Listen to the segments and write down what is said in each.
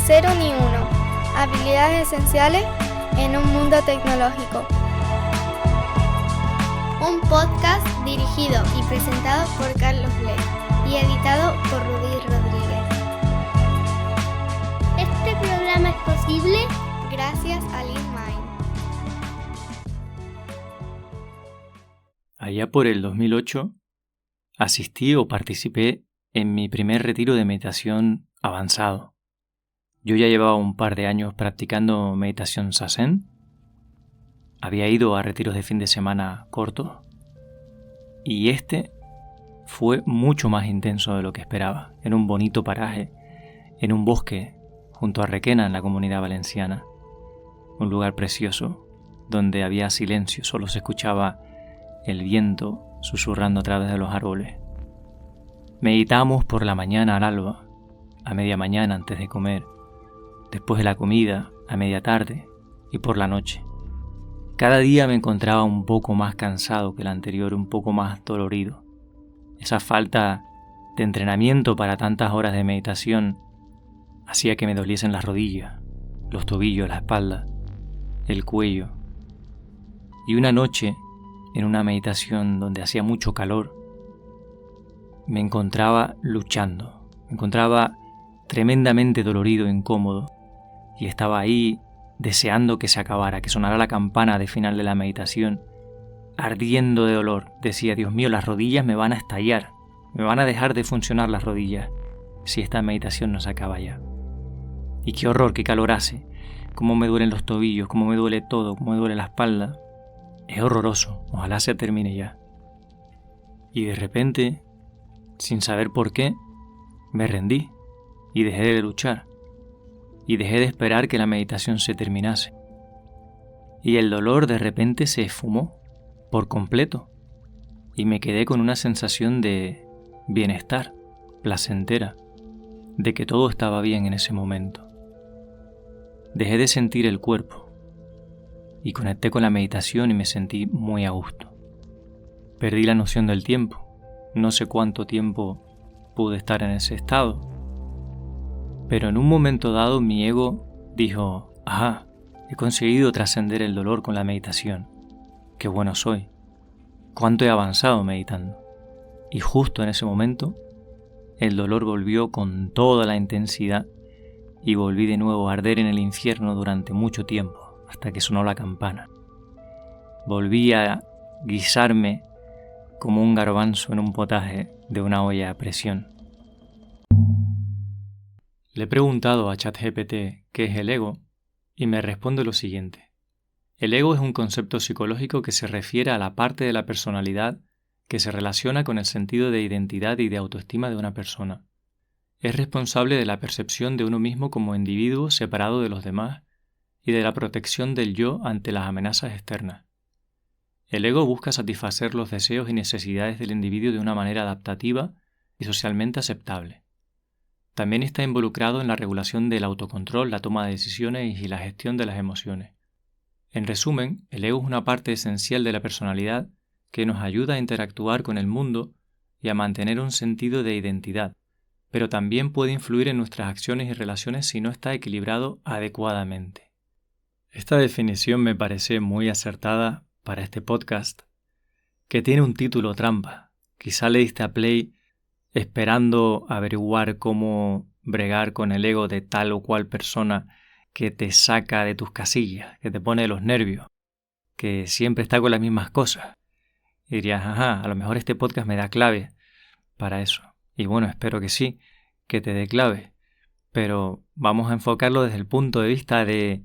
0 ni 1. Habilidades esenciales en un mundo tecnológico. Un podcast dirigido y presentado por Carlos Ley y editado por Rudy Rodríguez. Este programa es posible gracias a LeanMind. Allá por el 2008, asistí o participé en mi primer retiro de meditación avanzado. Yo ya llevaba un par de años practicando meditación Zazen. Había ido a retiros de fin de semana cortos. Y este fue mucho más intenso de lo que esperaba. En un bonito paraje, en un bosque, junto a Requena, en la Comunidad Valenciana. Un lugar precioso, donde había silencio, solo se escuchaba el viento susurrando a través de los árboles. Meditamos por la mañana al alba, a media mañana antes de comer, después de la comida, a media tarde y por la noche. Cada día me encontraba un poco más cansado que el anterior, un poco más dolorido. Esa falta de entrenamiento para tantas horas de meditación hacía que me doliesen las rodillas, los tobillos, la espalda, el cuello. Y una noche, en una meditación donde hacía mucho calor, me encontraba luchando, me encontraba tremendamente dolorido e incómodo y estaba ahí deseando que se acabara, que sonara la campana de final de la meditación, ardiendo de dolor. Decía, Dios mío, las rodillas me van a estallar, me van a dejar de funcionar las rodillas si esta meditación no se acaba ya. Y qué horror, qué calor hace, cómo me duelen los tobillos, cómo me duele todo, cómo me duele la espalda. Es horroroso, ojalá se termine ya. Y de repente, sin saber por qué, me rendí y dejé de luchar. Y dejé de esperar que la meditación se terminase. Y el dolor de repente se esfumó por completo. Y me quedé con una sensación de bienestar, placentera, de que todo estaba bien en ese momento. Dejé de sentir el cuerpo. Y conecté con la meditación y me sentí muy a gusto. Perdí la noción del tiempo. No sé cuánto tiempo pude estar en ese estado. Pero en un momento dado mi ego dijo, ajá, he conseguido trascender el dolor con la meditación. Qué bueno soy. Cuánto he avanzado meditando. Y justo en ese momento, el dolor volvió con toda la intensidad y volví de nuevo a arder en el infierno durante mucho tiempo, hasta que sonó la campana. Volví a guisarme como un garbanzo en un potaje de una olla a presión. Le he preguntado a ChatGPT qué es el ego y me responde lo siguiente. El ego es un concepto psicológico que se refiere a la parte de la personalidad que se relaciona con el sentido de identidad y de autoestima de una persona. Es responsable de la percepción de uno mismo como individuo separado de los demás y de la protección del yo ante las amenazas externas. El ego busca satisfacer los deseos y necesidades del individuo de una manera adaptativa y socialmente aceptable. También está involucrado en la regulación del autocontrol, la toma de decisiones y la gestión de las emociones. En resumen, el ego es una parte esencial de la personalidad que nos ayuda a interactuar con el mundo y a mantener un sentido de identidad, pero también puede influir en nuestras acciones y relaciones si no está equilibrado adecuadamente. Esta definición me parece muy acertada para este podcast, que tiene un título trampa. Quizá le diste a play esperando averiguar cómo bregar con el ego de tal o cual persona que te saca de tus casillas, que te pone de los nervios, que siempre está con las mismas cosas. Y dirías, ajá, a lo mejor este podcast me da clave para eso. Y bueno, espero que sí, que te dé clave. Pero vamos a enfocarlo desde el punto de vista de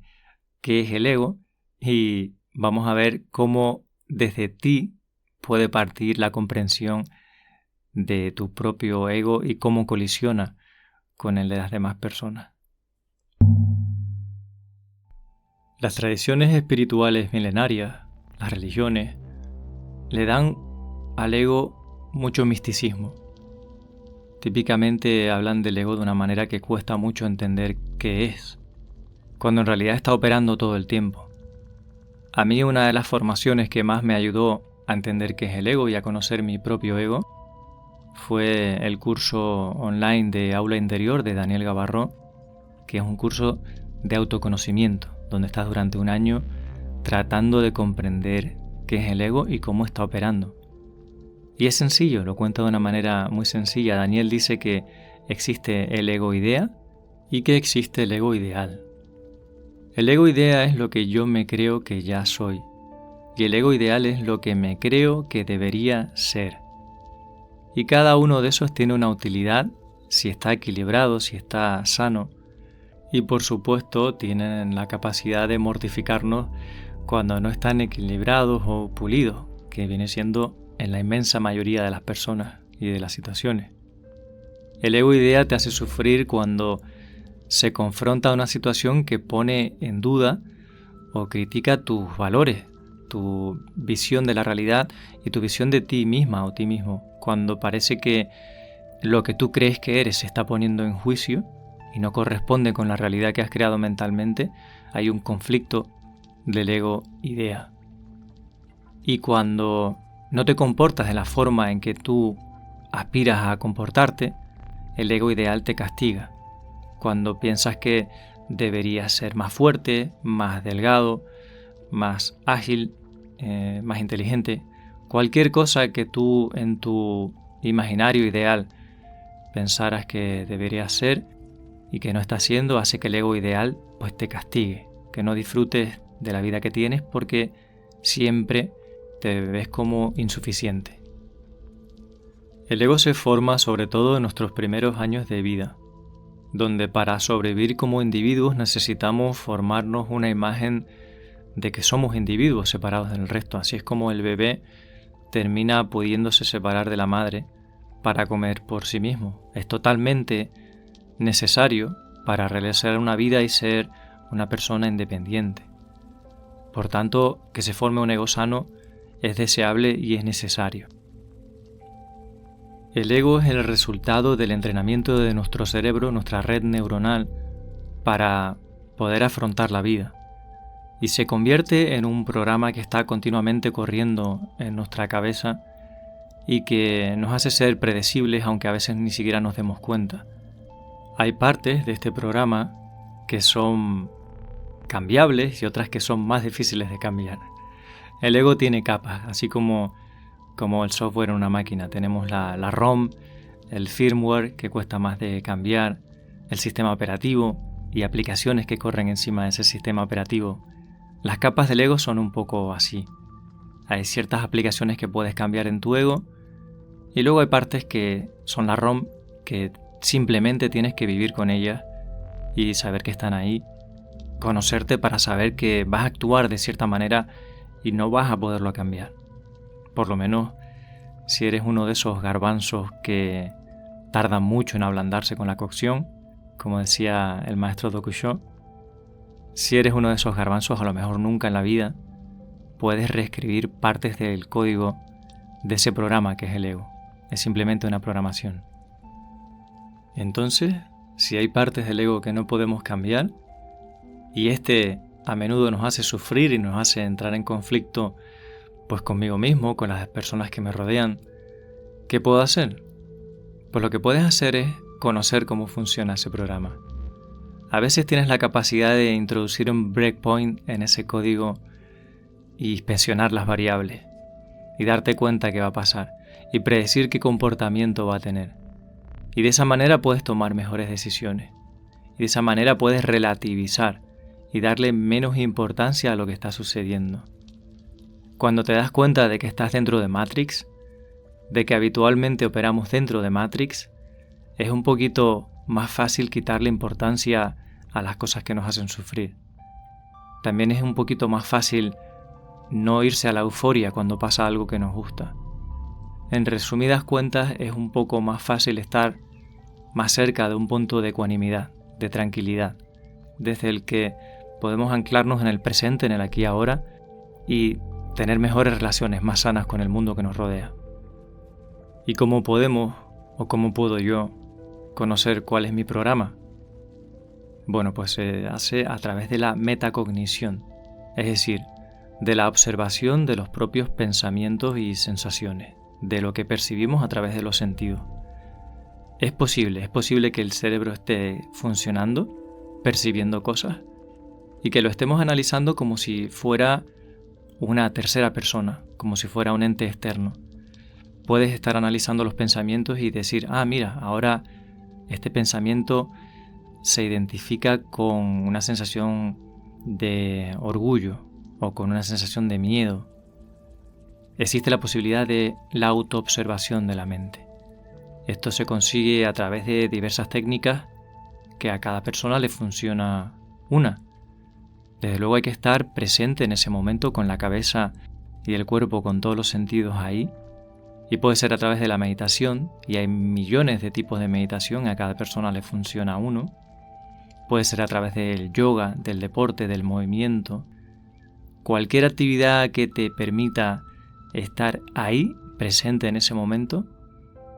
qué es el ego y vamos a ver cómo desde ti puede partir la comprensión de tu propio ego y cómo colisiona con el de las demás personas. Las tradiciones espirituales milenarias, las religiones, le dan al ego mucho misticismo. Típicamente hablan del ego de una manera que cuesta mucho entender qué es, cuando en realidad está operando todo el tiempo. A mí una de las formaciones que más me ayudó a entender qué es el ego y a conocer mi propio ego fue el curso online de Aula Interior de Daniel Gavarró, que es un curso de autoconocimiento, donde estás durante un año tratando de comprender qué es el ego y cómo está operando. Y es sencillo, lo cuenta de una manera muy sencilla. Daniel dice que existe el ego idea y que existe el ego ideal. El ego idea es lo que yo me creo que ya soy, y el ego ideal es lo que me creo que debería ser. Y cada uno de esos tiene una utilidad si está equilibrado, si está sano, y por supuesto tienen la capacidad de mortificarnos cuando no están equilibrados o pulidos, que viene siendo en la inmensa mayoría de las personas y de las situaciones. El ego idea te hace sufrir cuando se confronta a una situación que pone en duda o critica tus valores, tu visión de la realidad y tu visión de ti misma o ti mismo, cuando parece que lo que tú crees que eres se está poniendo en juicio y no corresponde con la realidad que has creado mentalmente. Hay un conflicto del ego idea. Y cuando no te comportas de la forma en que tú aspiras a comportarte, el ego ideal te castiga. Cuando piensas que deberías ser más fuerte, más delgado, más ágil, más inteligente, cualquier cosa que tú en tu imaginario ideal pensaras que deberías ser y que no estás haciendo, hace que el ego ideal pues te castigue, que no disfrutes de la vida que tienes porque siempre te ves como insuficiente. El ego se forma sobre todo en nuestros primeros años de vida, donde para sobrevivir como individuos necesitamos formarnos una imagen de que somos individuos separados del resto. Así es como el bebé termina pudiéndose separar de la madre para comer por sí mismo. Es totalmente necesario para realizar una vida y ser una persona independiente. Por tanto, que se forme un ego sano es deseable y es necesario. El ego es el resultado del entrenamiento de nuestro cerebro, nuestra red neuronal, para poder afrontar la vida. Y se convierte en un programa que está continuamente corriendo en nuestra cabeza y que nos hace ser predecibles, aunque a veces ni siquiera nos demos cuenta. Hay partes de este programa que son cambiables y otras que son más difíciles de cambiar. El ego tiene capas, así como el software en una máquina. Tenemos la ROM, el firmware que cuesta más de cambiar, el sistema operativo y aplicaciones que corren encima de ese sistema operativo. Las capas del ego son un poco así. Hay ciertas aplicaciones que puedes cambiar en tu ego y luego hay partes que son la ROM que simplemente tienes que vivir con ellas y saber que están ahí, conocerte para saber que vas a actuar de cierta manera y no vas a poderlo cambiar. Por lo menos si eres uno de esos garbanzos que tardan mucho en ablandarse con la cocción, como decía el maestro Dokusho. Si eres uno de esos garbanzos, a lo mejor nunca en la vida puedes reescribir partes del código de ese programa que es el ego. Es simplemente una programación. Entonces, si hay partes del ego que no podemos cambiar, y este a menudo nos hace sufrir y nos hace entrar en conflicto pues conmigo mismo, con las personas que me rodean, ¿qué puedo hacer? Pues lo que puedes hacer es conocer cómo funciona ese programa. A veces tienes la capacidad de introducir un breakpoint en ese código y inspeccionar las variables y darte cuenta qué va a pasar y predecir qué comportamiento va a tener. Y de esa manera puedes tomar mejores decisiones. Y de esa manera puedes relativizar y darle menos importancia a lo que está sucediendo. Cuando te das cuenta de que estás dentro de Matrix, de que habitualmente operamos dentro de Matrix, es un poquito más fácil quitarle importancia a las cosas que nos hacen sufrir. También es un poquito más fácil no irse a la euforia cuando pasa algo que nos gusta. En resumidas cuentas, es un poco más fácil estar más cerca de un punto de ecuanimidad, de tranquilidad, desde el que podemos anclarnos en el presente, en el aquí y ahora, y tener mejores relaciones más sanas con el mundo que nos rodea. ¿Y cómo podemos, o cómo puedo yo, conocer cuál es mi programa? Bueno, pues se hace a través de la metacognición, es decir, de la observación de los propios pensamientos y sensaciones, de lo que percibimos a través de los sentidos. Es posible que el cerebro esté funcionando percibiendo cosas y que lo estemos analizando como si fuera una tercera persona, como si fuera un ente externo. Puedes estar analizando los pensamientos y decir, mira, ahora este pensamiento se identifica con una sensación de orgullo o con una sensación de miedo. Existe la posibilidad de la autoobservación de la mente. Esto se consigue a través de diversas técnicas que a cada persona le funciona una. Desde luego hay que estar presente en ese momento con la cabeza y el cuerpo, con todos los sentidos ahí. Y puede ser a través de la meditación, y hay millones de tipos de meditación, a cada persona le funciona uno. Puede ser a través del yoga, del deporte, del movimiento. Cualquier actividad que te permita estar ahí, presente en ese momento,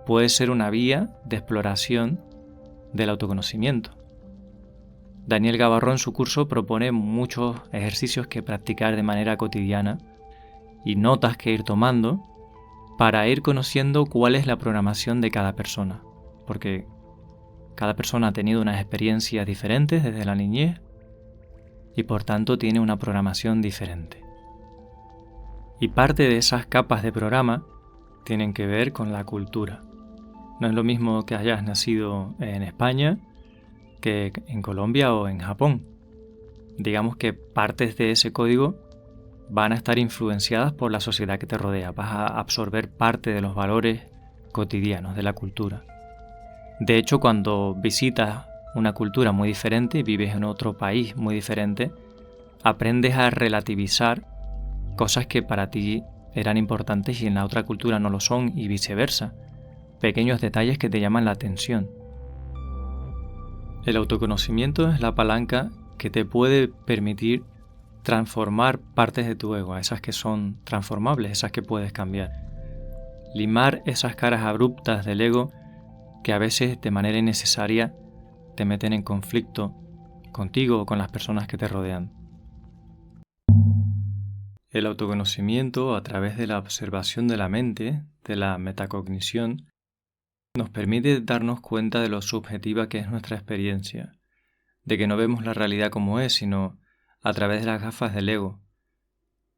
puede ser una vía de exploración del autoconocimiento. Daniel Gavarró en su curso propone muchos ejercicios que practicar de manera cotidiana y notas que ir tomando para ir conociendo cuál es la programación de cada persona, porque cada persona ha tenido unas experiencias diferentes desde la niñez y por tanto tiene una programación diferente. Y parte de esas capas de programa tienen que ver con la cultura. No es lo mismo que hayas nacido en España que en Colombia o en Japón. Digamos que partes de ese código van a estar influenciadas por la sociedad que te rodea. Vas a absorber parte de los valores cotidianos de la cultura. De hecho, cuando visitas una cultura muy diferente y vives en otro país muy diferente, aprendes a relativizar cosas que para ti eran importantes y en la otra cultura no lo son, y viceversa. Pequeños detalles que te llaman la atención. El autoconocimiento es la palanca que te puede permitir transformar partes de tu ego, esas que son transformables, esas que puedes cambiar. Limar esas caras abruptas del ego que a veces de manera innecesaria te meten en conflicto contigo o con las personas que te rodean. El autoconocimiento, a través de la observación de la mente, de la metacognición, nos permite darnos cuenta de lo subjetiva que es nuestra experiencia, de que no vemos la realidad como es, sino a través de las gafas del ego,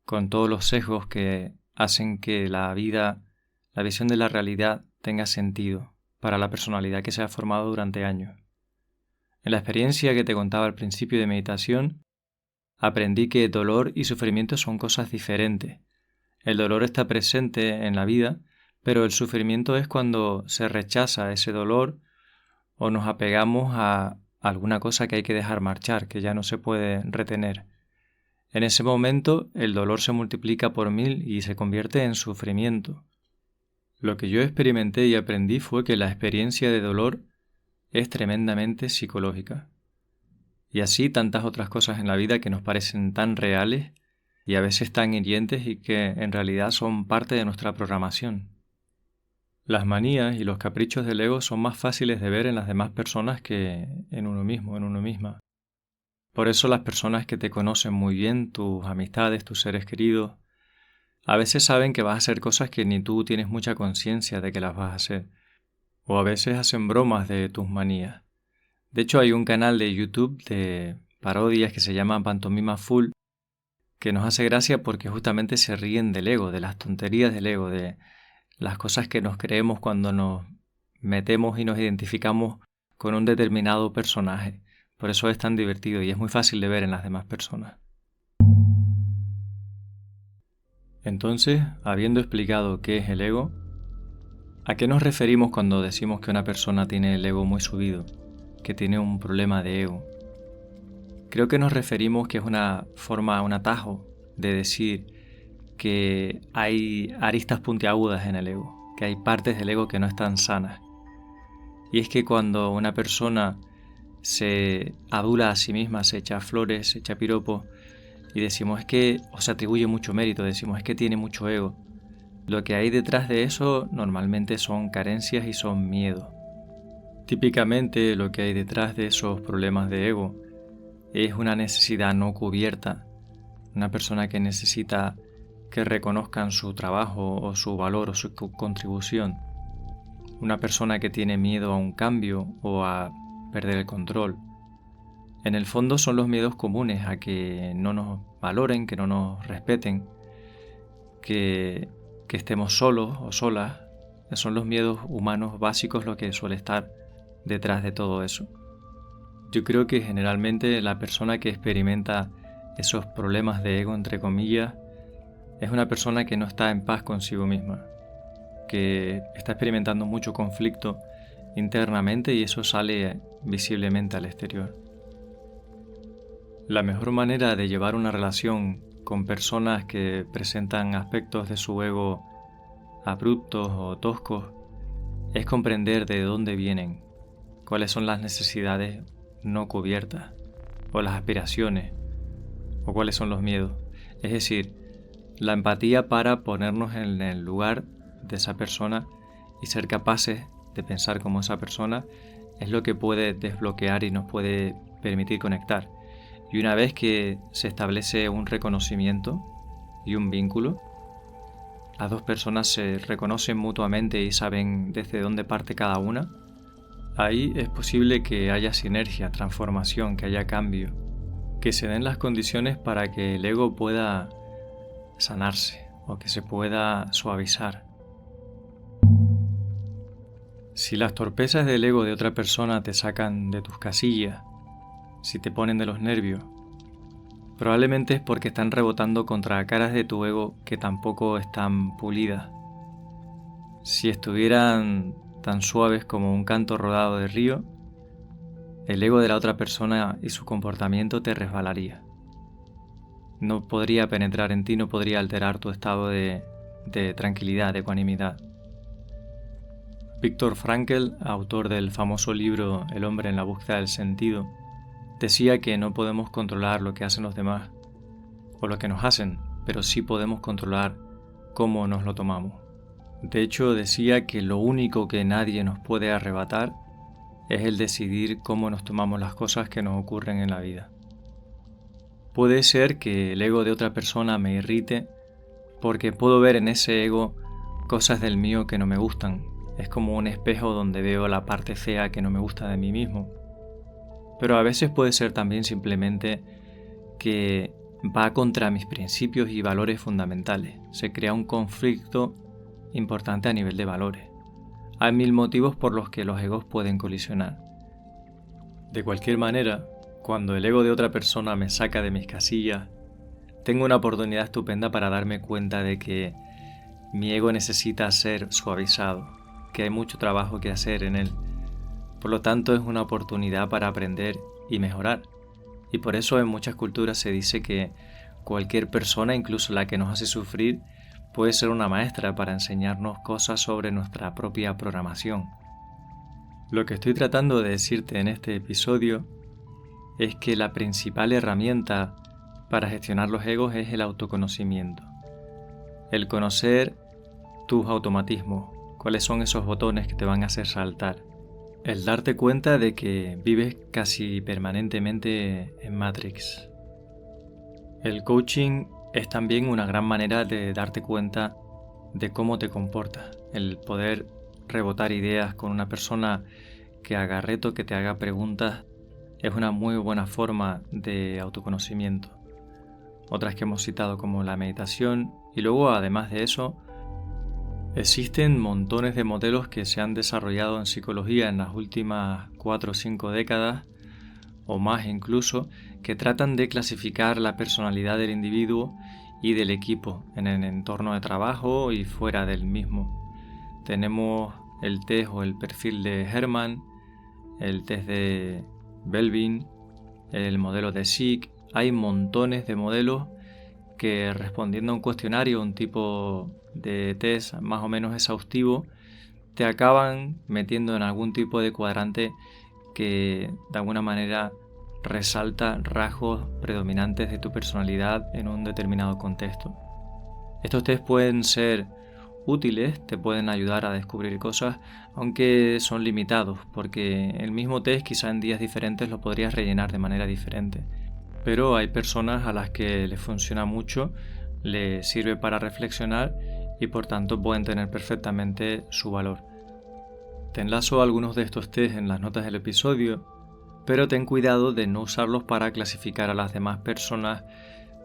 con todos los sesgos que hacen que la visión de la realidad tenga sentido para la personalidad que se ha formado durante años. En la experiencia que te contaba al principio de meditación, aprendí que dolor y sufrimiento son cosas diferentes. El dolor está presente en la vida, pero el sufrimiento es cuando se rechaza ese dolor o nos apegamos a alguna cosa que hay que dejar marchar, que ya no se puede retener. En ese momento el dolor se multiplica por 1000 y se convierte en sufrimiento. Lo que yo experimenté y aprendí fue que la experiencia de dolor es tremendamente psicológica. Y así tantas otras cosas en la vida que nos parecen tan reales y a veces tan hirientes y que en realidad son parte de nuestra programación. Las manías y los caprichos del ego son más fáciles de ver en las demás personas que en uno mismo, en uno misma. Por eso las personas que te conocen muy bien, tus amistades, tus seres queridos, a veces saben que vas a hacer cosas que ni tú tienes mucha conciencia de que las vas a hacer. O a veces hacen bromas de tus manías. De hecho, hay un canal de YouTube de parodias que se llama Pantomima Full, que nos hace gracia porque justamente se ríen del ego, de las tonterías del ego, de las cosas que nos creemos cuando nos metemos y nos identificamos con un determinado personaje. Por eso es tan divertido y es muy fácil de ver en las demás personas. Entonces, habiendo explicado qué es el ego, ¿a qué nos referimos cuando decimos que una persona tiene el ego muy subido, que tiene un problema de ego? Creo que nos referimos que es una forma, un atajo de decir que hay aristas puntiagudas en el ego, que hay partes del ego que no están sanas. Y es que cuando una persona se adula a sí misma, se echa flores, se echa piropos, y decimos es que, o se atribuye mucho mérito, decimos es que tiene mucho ego, lo que hay detrás de eso normalmente son carencias y son miedos. Típicamente lo que hay detrás de esos problemas de ego es una necesidad no cubierta, una persona que necesita que reconozcan su trabajo o su valor o su contribución, una persona que tiene miedo a un cambio o a perder el control. En el fondo son los miedos comunes a que no nos valoren, que no nos respeten, que estemos solos o solas. Son los miedos humanos básicos lo que suele estar detrás de todo eso. Yo creo que generalmente la persona que experimenta esos problemas de ego, entre comillas, es una persona que no está en paz consigo misma, que está experimentando mucho conflicto internamente y eso sale visiblemente al exterior. La mejor manera de llevar una relación con personas que presentan aspectos de su ego abruptos o toscos es comprender de dónde vienen, cuáles son las necesidades no cubiertas, o las aspiraciones, o cuáles son los miedos. Es decir, la empatía para ponernos en el lugar de esa persona y ser capaces de pensar como esa persona es lo que puede desbloquear y nos puede permitir conectar. Y una vez que se establece un reconocimiento y un vínculo, las dos personas se reconocen mutuamente y saben desde dónde parte cada una, ahí es posible que haya sinergia, transformación, que haya cambio, que se den las condiciones para que el ego pueda sanarse o que se pueda suavizar. Si las torpezas del ego de otra persona te sacan de tus casillas, si te ponen de los nervios, probablemente es porque están rebotando contra caras de tu ego que tampoco están pulidas. Si estuvieran tan suaves como un canto rodado de río, el ego de la otra persona y su comportamiento te resbalaría. No podría penetrar en ti, no podría alterar tu estado de tranquilidad, de ecuanimidad. Viktor Frankl, autor del famoso libro El hombre en la búsqueda del sentido, decía que no podemos controlar lo que hacen los demás o lo que nos hacen, pero sí podemos controlar cómo nos lo tomamos. De hecho, decía que lo único que nadie nos puede arrebatar es el decidir cómo nos tomamos las cosas que nos ocurren en la vida. Puede ser que el ego de otra persona me irrite porque puedo ver en ese ego cosas del mío que no me gustan. Es como un espejo donde veo la parte fea que no me gusta de mí mismo. Pero a veces puede ser también simplemente que va contra mis principios y valores fundamentales. Se crea un conflicto importante a nivel de valores. Hay mil motivos por los que los egos pueden colisionar. De cualquier manera, cuando el ego de otra persona me saca de mis casillas, tengo una oportunidad estupenda para darme cuenta de que mi ego necesita ser suavizado, que hay mucho trabajo que hacer en él. Por lo tanto, es una oportunidad para aprender y mejorar. Y por eso en muchas culturas se dice que cualquier persona, incluso la que nos hace sufrir, puede ser una maestra para enseñarnos cosas sobre nuestra propia programación. Lo que estoy tratando de decirte en este episodio es que la principal herramienta para gestionar los egos es el autoconocimiento. El conocer tus automatismos, cuáles son esos botones que te van a hacer saltar. El darte cuenta de que vives casi permanentemente en Matrix. El coaching es también una gran manera de darte cuenta de cómo te comportas. El poder rebotar ideas con una persona que haga reto, que te haga preguntas, es una muy buena forma de autoconocimiento. Otras que hemos citado como la meditación, y luego además de eso, existen montones de modelos que se han desarrollado en psicología en las últimas 4 o 5 décadas, o más incluso, que tratan de clasificar la personalidad del individuo y del equipo en el entorno de trabajo y fuera del mismo. Tenemos el test o el perfil de Herman, el test de Belbin, el modelo de Sick. Hay montones de modelos que, respondiendo a un cuestionario, un tipo de test más o menos exhaustivo, te acaban metiendo en algún tipo de cuadrante que de alguna manera resalta rasgos predominantes de tu personalidad en un determinado contexto. Estos test pueden ser útiles, te pueden ayudar a descubrir cosas, aunque son limitados, porque el mismo test quizá en días diferentes lo podrías rellenar de manera diferente. Pero hay personas a las que les funciona mucho, les sirve para reflexionar y por tanto pueden tener perfectamente su valor. Te enlazo algunos de estos test en las notas del episodio pero ten cuidado de no usarlos para clasificar a las demás personas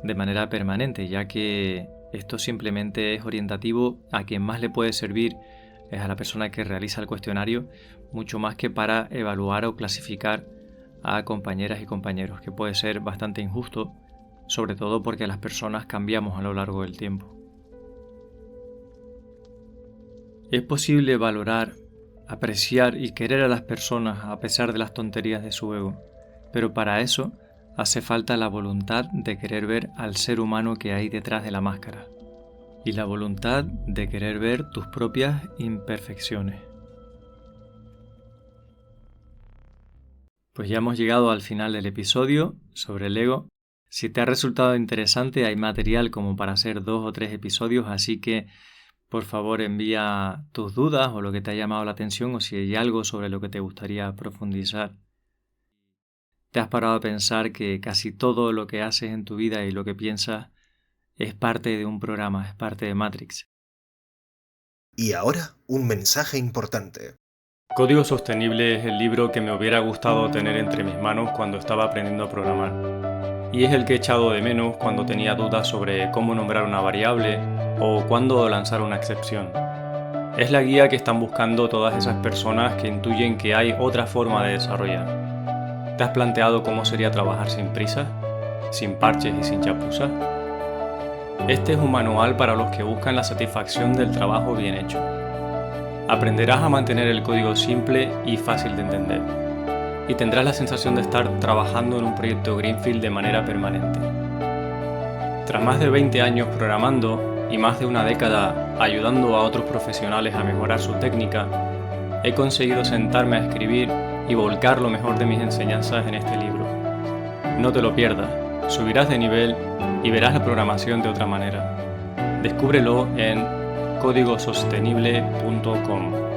de manera permanente, ya que esto simplemente es orientativo. A quien más le puede servir es a la persona que realiza el cuestionario, mucho más que para evaluar o clasificar a compañeras y compañeros, que puede ser bastante injusto, sobre todo porque las personas cambiamos a lo largo del tiempo. Es posible valorar, apreciar y querer a las personas a pesar de las tonterías de su ego, pero para eso hace falta la voluntad de querer ver al ser humano que hay detrás de la máscara y la voluntad de querer ver tus propias imperfecciones. Pues ya hemos llegado al final del episodio sobre el ego. Si te ha resultado interesante, hay material como para hacer 2 o 3 episodios, así que por favor envía tus dudas o lo que te ha llamado la atención, o si hay algo sobre lo que te gustaría profundizar. ¿Te has parado a pensar que casi todo lo que haces en tu vida y lo que piensas es parte de un programa, es parte de Matrix? Y ahora, un mensaje importante. Código Sostenible es el libro que me hubiera gustado tener entre mis manos cuando estaba aprendiendo a programar. Y es el que he echado de menos cuando tenía dudas sobre cómo nombrar una variable o cuándo lanzar una excepción. Es la guía que están buscando todas esas personas que intuyen que hay otra forma de desarrollar. ¿Te has planteado cómo sería trabajar sin prisa, sin parches y sin chapuzas? Este es un manual para los que buscan la satisfacción del trabajo bien hecho. Aprenderás a mantener el código simple y fácil de entender, y tendrás la sensación de estar trabajando en un proyecto Greenfield de manera permanente. Tras más de 20 años programando y más de una década ayudando a otros profesionales a mejorar su técnica, he conseguido sentarme a escribir y volcar lo mejor de mis enseñanzas en este libro. No te lo pierdas, subirás de nivel y verás la programación de otra manera. Descúbrelo en códigosostenible.com.